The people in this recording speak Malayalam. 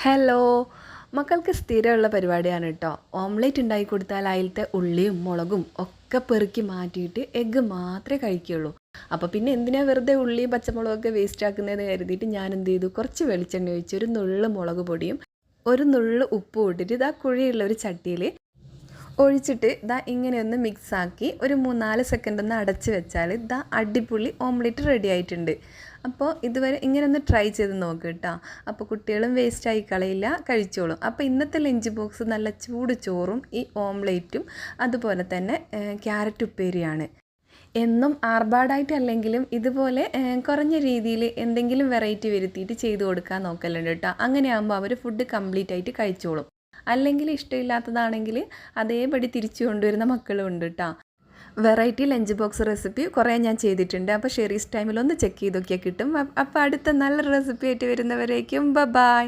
ഹലോ മക്കൾക്ക് സ്ഥിരമുള്ള പരിപാടിയാണ് കേട്ടോ. ഓംലേറ്റ് ഉണ്ടാക്കി കൊടുത്താൽ അതിലത്തെ ഉള്ളിയും മുളകും ഒക്കെ പെറുക്കി മാറ്റിയിട്ട് എഗ്ഗ് മാത്രമേ കഴിക്കുകയുള്ളൂ. അപ്പോൾ പിന്നെ എന്തിനാ വെറുതെ ഉള്ളിയും പച്ചമുളകൊക്കെ വേസ്റ്റ് ആക്കുന്നതെന്ന് കരുതിയിട്ട് ഞാൻ എന്ത് ചെയ്തു, കുറച്ച് വെളിച്ചെണ്ണ ഒഴിച്ച് ഒരു നുള്ള് മുളക് പൊടിയും ഒരു നുള്ള് ഉപ്പും ഇട്ടിട്ട് ഇതാ കുഴിയുള്ള ഒരു ചട്ടിയിൽ ഒഴിച്ചിട്ട് ഇതാ ഇങ്ങനെ ഒന്ന് മിക്സാക്കി ഒരു 3-4 സെക്കൻഡ് ഒന്ന് അടച്ച് വെച്ചാൽ ഇതാ അടിപൊളി ഓംലെറ്റ് റെഡി ആയിട്ടുണ്ട്. അപ്പോൾ ഇതുവരെ ഇങ്ങനെ ഒന്ന് ട്രൈ ചെയ്ത് നോക്ക് കേട്ടോ. അപ്പോൾ കുട്ടികളും വേസ്റ്റായി കളയില്ല, കഴിച്ചോളും. അപ്പോൾ ഇന്നത്തെ ലഞ്ച് ബോക്സ് നല്ല ചൂട് ചോറും ഈ ഓംലെറ്റും അതുപോലെ തന്നെ ക്യാരറ്റ് ഉപ്പേരിയാണ്. എന്നും ആർഭാടായിട്ടല്ലെങ്കിലും ഇതുപോലെ കുറഞ്ഞ രീതിയിൽ എന്തെങ്കിലും വെറൈറ്റി വരുത്തിയിട്ട് ചെയ്ത് കൊടുക്കാൻ നോക്കലുണ്ട് കേട്ടോ. അങ്ങനെ ആകുമ്പോൾ അവർ ഫുഡ് കംപ്ലീറ്റ് ആയിട്ട് കഴിച്ചോളും. അല്ലെങ്കിൽ ഇഷ്ടമില്ലാത്തതാണെങ്കിൽ അതേപടി തിരിച്ചു കൊണ്ടുവരുന്ന മക്കളും ഉണ്ട് കേട്ടോ. വെറൈറ്റി ലഞ്ച് ബോക്സ് റെസിപ്പി കുറേ ഞാൻ ചെയ്തിട്ടുണ്ട്. അപ്പോൾ ഷെറീസ് ടൈമിലൊന്ന് ചെക്ക് ചെയ്ത് നോക്കിയാൽ കിട്ടും. അപ്പോൾ അടുത്ത നല്ല റെസിപ്പി ആയിട്ട് വരുന്നവരേക്കും ബൈ.